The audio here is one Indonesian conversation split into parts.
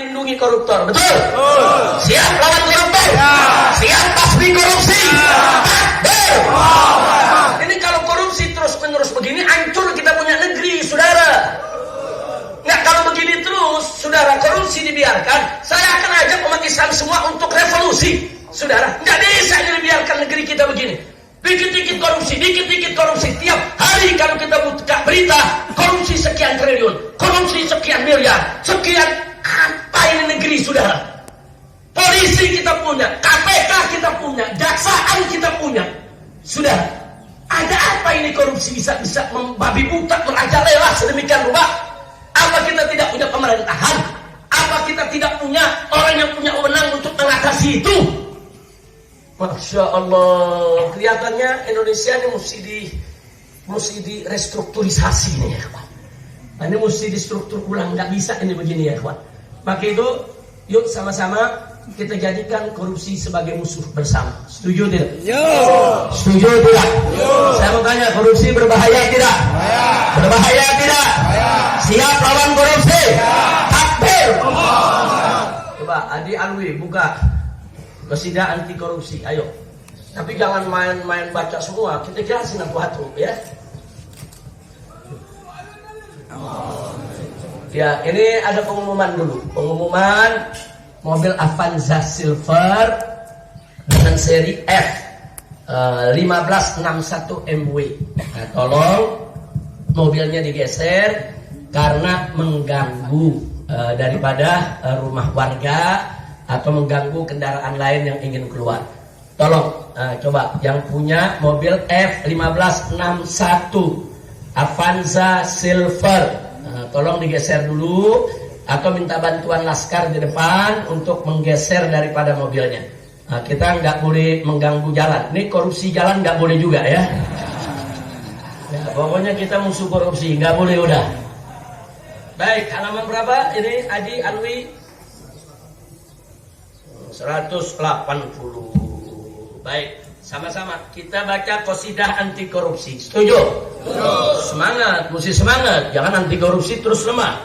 lindungi koruptor, betul? Siap lawan koruptor? Siap basmi korupsi? Ini kalau korupsi terus-menerus begini, hancur kita punya negeri, saudara. Nggak, kalau begini terus, saudara, korupsi dibiarkan, saya akan ajak umat Islam semua untuk revolusi, saudara. Nggak bisa ini dibiarkan negeri kita begini. Dikit-dikit korupsi. Tiap hari kalau kita buka berita, korupsi sekian triliun, korupsi sekian miliar, sekian. Apa ini negeri, saudara? Polisi kita punya, KPK kita punya, jaksaan kita punya. Sudah, ada apa ini korupsi bisa membabi buta, merajalela sedemikian rupa? Apa kita tidak punya pemerintahan? Apa kita tidak punya orang yang punya wewenang untuk mengatasi itu? Masya Allah, kelihatannya Indonesia ini mesti di restrukturisasi nih ya kawan. Ini mesti distruktur ulang, nggak bisa ini begini ya kawan. Maka itu, yuk sama-sama kita jadikan korupsi sebagai musuh bersama. Setuju tidak? Yo. Setuju tidak? Yo. Saya mau tanya, korupsi berbahaya tidak? Berbahaya tidak? Siap lawan korupsi? Takbir. Coba Adi Alwi buka Qasidah anti korupsi, ayo. Tapi jangan main-main baca semua, kita jelasin satu-satu ya. Ya, ini ada pengumuman dulu. Pengumuman mobil Avanza Silver dengan seri F 1561 MW. Nah, tolong mobilnya digeser karena mengganggu daripada rumah warga atau mengganggu kendaraan lain yang ingin keluar. Tolong coba yang punya mobil F1561 Avanza Silver, tolong digeser dulu atau minta bantuan laskar di depan untuk menggeser daripada mobilnya. Kita nggak boleh mengganggu jalan. Ini korupsi jalan nggak boleh juga ya. Pokoknya kita musuh korupsi, nggak boleh udah. Baik, halaman berapa? Ini Adi Alwi 180. Baik, sama-sama kita baca qasidah anti korupsi. Setuju? Semangat, mesti semangat. Jangan anti korupsi terus lemah.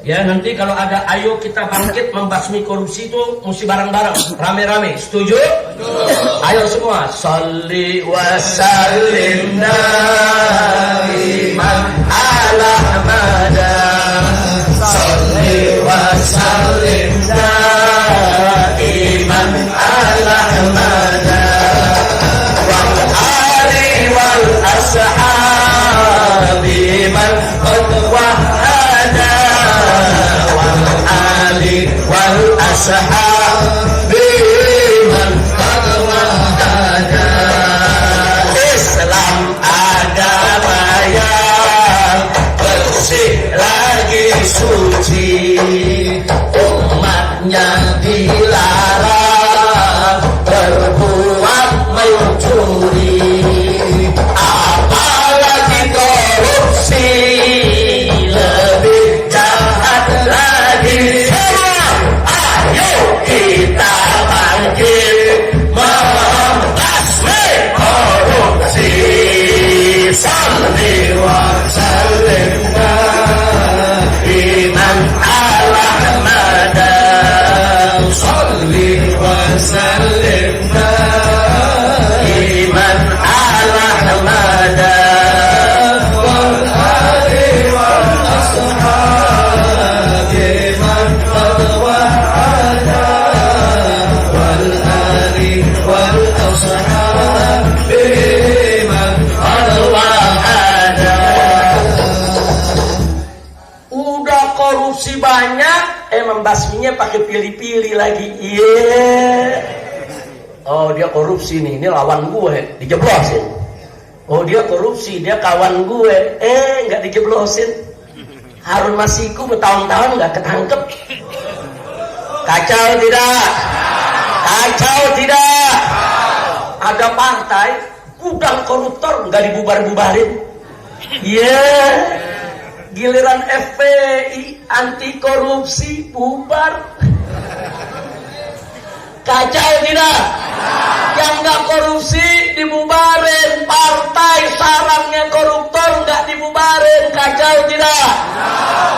Ya, nanti kalau ada ayo kita bangkit membasmi korupsi itu mesti bareng-bareng, rame-rame. Setuju? Ayo semua. Sholli wa sallim daiman ala mada. Sholli wa sallim daiman ala mada. Wal ali wal ashabi man qad wahada. Wal ali wal ashabi man qad wahada. Islam agama yang bersih lagi suci, umatnya dilarang berbuat mencuri, apalagi korupsi lebih jahat lagi. Ayo kita bangkit membasmi korupsi. Sholli wa sallim daiman ala mada. Sholli wa sallim daiman ala mada. Wal ali wal ashabi man qad wahada. Wal ali wal ashabi man qad wahada. Udah korupsi banyak, membasminya pakai pilih-pilih lagi. Iya. Oh, dia korupsi nih, ini lawan gue, dijeblosin. Oh, dia korupsi, dia kawan gue, nggak dijeblosin. Harun Masiku bertahun-tahun nggak ketangkep. Kacau tidak? Kacau tidak? Ada partai gudang koruptor nggak dibubar-bubarin. Iya. Giliran FPI anti korupsi bubar. Kacau tidak? Yang nggak korupsi dibubarin, partai sarangnya koruptor nggak dibubarin. Kacau tidak?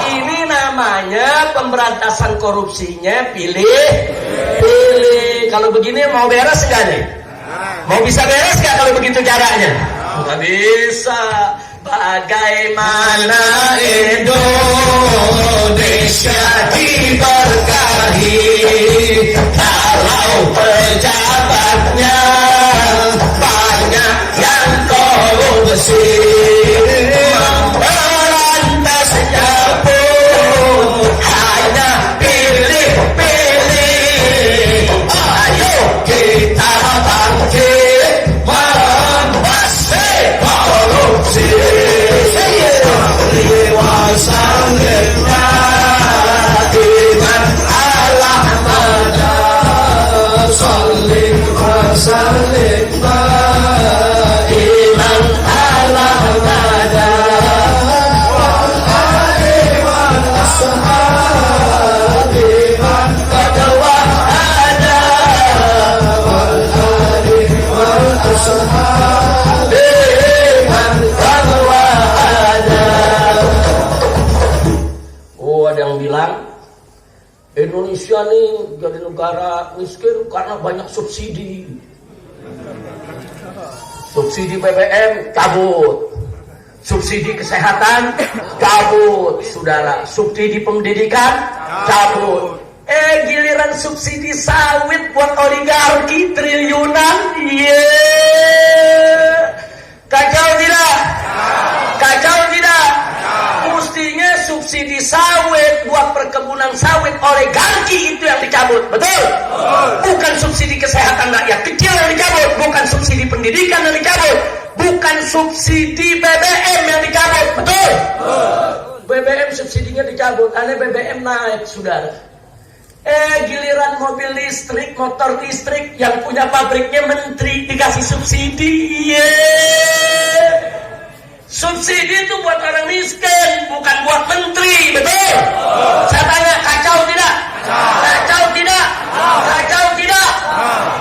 Ini nama namanya pemberantasan korupsinya pilih. Kalau begini mau beres nggak nih? Mau bisa beres nggak kalau begitu caranya? Nggak bisa. Bagaimana Indonesia diberkahi kalau pejabatnya banyak yang korupsi, memberantasnya pun hanya pilih-pilih. Ayo kita bangkit membasmi korupsi. Indonesia nih jadi negara miskin karena banyak subsidi. Subsidi BBM cabut, subsidi kesehatan cabut, saudara. Subsidi pendidikan cabut. Giliran subsidi sawit buat oligarki triliunan, kacau tidak? Kacau tidak? Mestinya subsidi sawit buat perkebunan sawit oligarki itu yang dicabut, betul? Bukan subsidi kesehatan rakyat kecil yang dicabut, bukan subsidi pendidikan yang dicabut, bukan subsidi BBM yang dicabut, betul? BBM subsidinya dicabut, aneh BBM naik, saudara. Giliran mobil listrik, motor listrik yang punya pabriknya menteri dikasih subsidi. Subsidi itu buat orang miskin, bukan buat menteri, betul? Saya tanya, kacau tidak? Kacau tidak? Kacau tidak?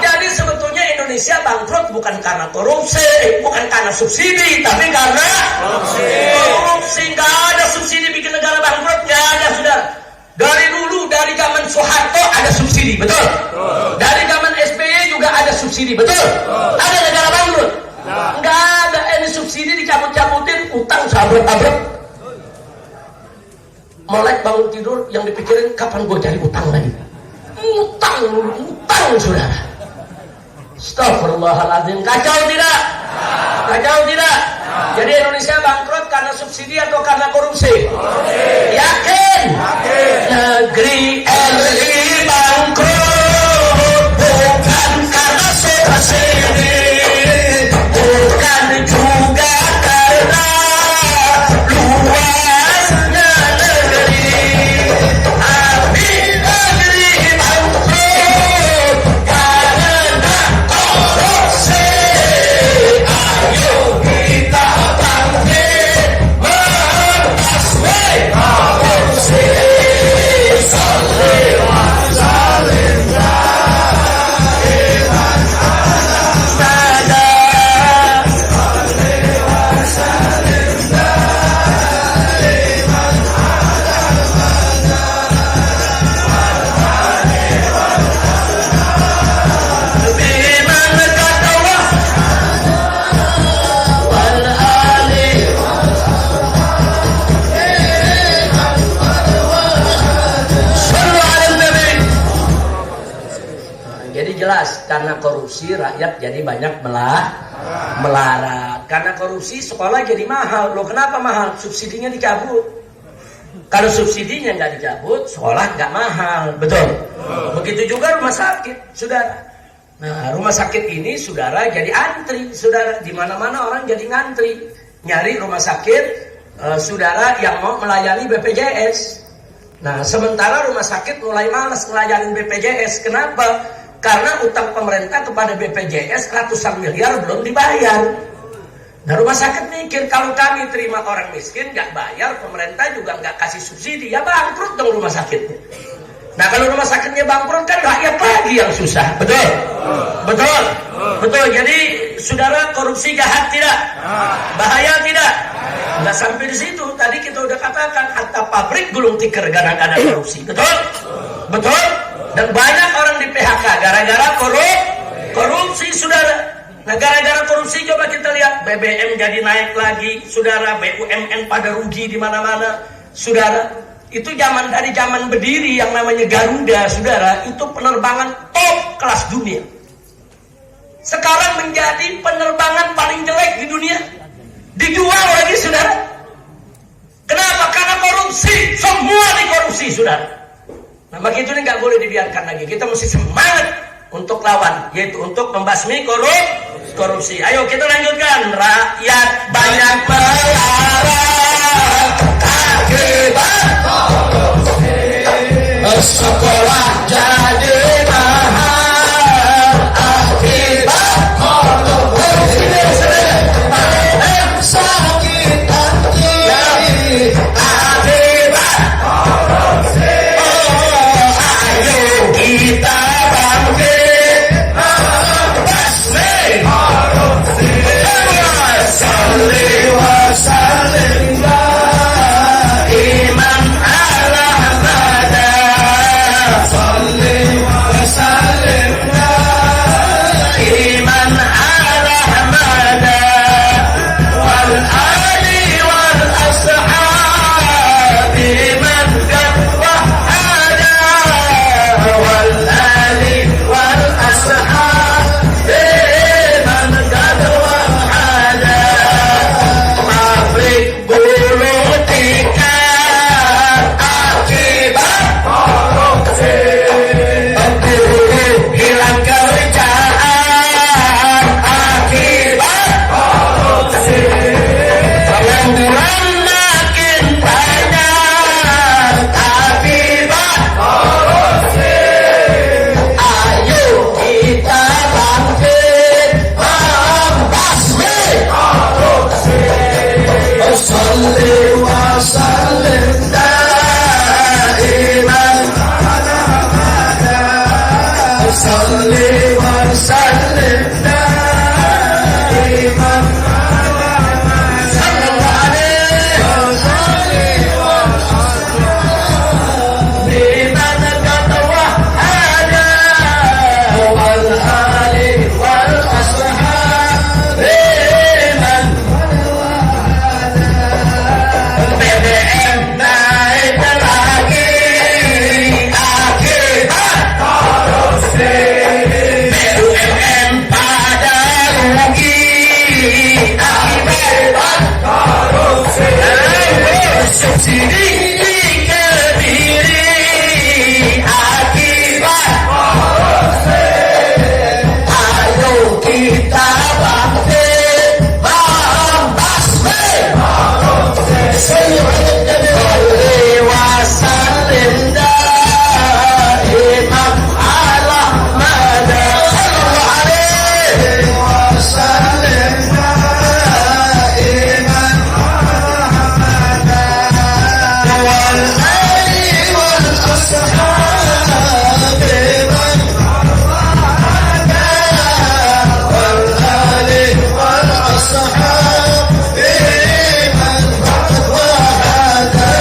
Jadi sebetulnya Indonesia bangkrut bukan karena korupsi, bukan karena subsidi, tapi karena korupsi. Nggak ada subsidi bikin negara bangkrut, nggak ada, saudara. Dari dulu, dari zaman Soeharto ada subsidi, betul? Dari zaman SBY juga ada subsidi, betul? Ada negara bangkrut? Nggak ada. Ini subsidi dicabut-cabutin, utang sabrek-abrek. Melek bangun tidur yang dipikirin kapan gue cari utang lagi. Utang, saudara. Astagfirullahaladzim. Kacau tidak? Kacau tidak? Jadi Indonesia bangkrut karena subsidi atau karena korupsi? Yakin? Negeri RI bangkrut bukan karena subsidi, bukan juga karena luasnya negeri, tapi negeri bangkrut karena korupsi. Ayo kita bangkit membasmi korupsi. Salih wa salim daiman ala mada. Salih wa salim daiman ala mada. Wal ali wal ashabi biman katawah. Wal ali wal Sallu ala Nabi. Jadi jelas karena korupsi rakyat jadi banyak melarat. Karena korupsi sekolah jadi mahal. Loh kenapa mahal? Subsidinya dicabut. Kalau subsidinya nggak dicabut, sekolah nggak mahal, betul? Begitu juga rumah sakit, saudara. Nah, rumah sakit ini, saudara, jadi antri, saudara. Di mana-mana orang jadi ngantri, nyari rumah sakit, saudara yang mau melayani BPJS. Nah, sementara rumah sakit mulai malas melayani BPJS. Kenapa? Karena utang pemerintah kepada BPJS ratusan miliar belum dibayar. Nah, rumah sakit mikir, kalau kami terima orang miskin nggak bayar, pemerintah juga nggak kasih subsidi, ya bangkrut dong rumah sakitnya. Nah, kalau rumah sakitnya bangkrut kan rakyat lagi yang susah, betul? Betul? Betul. Jadi saudara, korupsi jahat tidak? Bahaya tidak? Nggak sampai di situ. Tadi kita udah katakan hatta pabrik gulung tikar gara-gara korupsi. Betul? Betul? Dan banyak orang di PHK gara-gara korupsi, saudara. Nah, gara-gara korupsi coba kita lihat BBM jadi naik lagi, saudara. BUMN pada rugi di mana-mana, saudara. Itu dari zaman berdiri yang namanya Garuda, saudara. Itu penerbangan top kelas dunia. Sekarang menjadi penerbangan paling jelek di dunia. Dijual lagi, saudara. Kenapa? Karena korupsi. Semua dikorupsi, saudara. Nah, begitu ini nggak boleh dibiarkan lagi. Kita mesti semangat untuk lawan, yaitu untuk membasmi korupsi. Ayo kita lanjutkan. Rakyat banyak melarat akibat korupsi. Sekolah jadi mahal akibat korupsi. Sakit hati akibat korupsi. Ayo kita bangkit membasmi korupsi. Salli wa sallim iman ala mada. Salli wa sallim iman ala mada. Wal ali wal ashabi man qad wahada. Wal ali wal ashabi man qad wahada. Pabrik gulung tikar akibat korupsi. Buruh hilang kerjaan akibat korupsi. Pengangguran makin banyak akibat korupsi. Ayo kita bangkit membasmi korupsi. Salli wa sallim daiman ala mada. Salli wa sallim daiman ala mada. Sallallahu alaihi wasallam biman qad wahada. Wal ali wal ashabi man BBM naik lagi akibat korupsi. BUMN pada rugi akibat korupsi. Subsidi Kediri akibat korupsi. Ayo kita bangkit membasmi korupsi. Salli wa sallim daiman ala mada. Sallallahu alaihi wasallam daiman ala mada. Wal ali wal ashabi man wahada. Wal ali wal ashabi man wahada.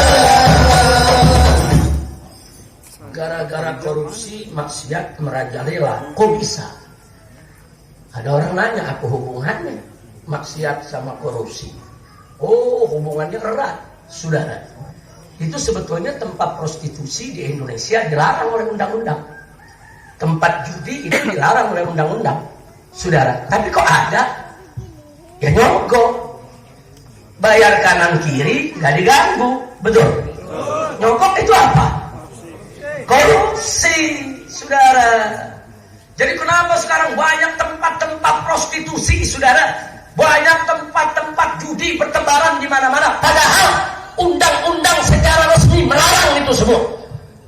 Gara-gara korupsi maksiat merajalela. Kok bisa? Ada orang nanya, apa hubungannya maksiat sama korupsi? Oh, hubungannya erat, saudara. Itu sebetulnya tempat prostitusi di Indonesia dilarang oleh undang-undang. Tempat judi itu dilarang oleh undang-undang, saudara. Tapi kok ada? Ya nyogok. Bayar kanan kiri, gak diganggu. Betul? Nyogok itu apa? Korupsi, saudara. Jadi kenapa sekarang banyak tempat-tempat prostitusi, saudara? Banyak tempat-tempat judi bertebaran di mana-mana. Padahal undang-undang secara resmi melarang itu semua.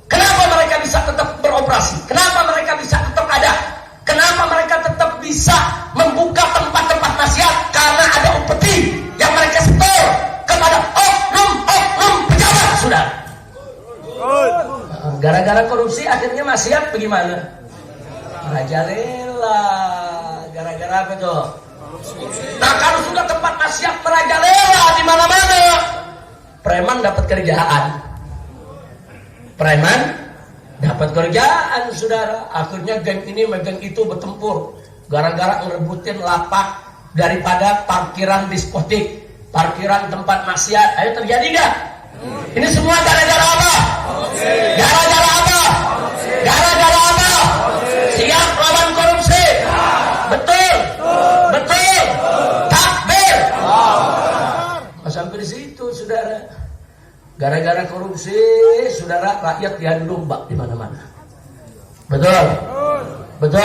Kenapa mereka bisa tetap beroperasi? Kenapa mereka bisa tetap ada? Kenapa mereka tetap bisa membuka tempat-tempat maksiat? Karena ada upeti yang mereka setor kepada oknum-oknum pejabat, saudara. Gara-gara korupsi akhirnya maksiat bagaimana? Merajalela. Gara-gara apa tuh? Nah kalau sudah tempat maksiat merajalela di mana-mana, preman dapat kerjaan. Preman dapat kerjaan, saudara. Akhirnya geng ini geng itu bertempur gara-gara ngerebutin lapak daripada parkiran diskotik, parkiran tempat maksiat. Ayo terjadi nggak? Ini semua gara-gara apa? Gara-gara apa? Gara-gara apa? Siap lawan korupsi. Betul. Betul. Takbir. Sampai di situ, saudara. Gara-gara korupsi, saudara, rakyat diadu domba di mana-mana. Betul. Betul.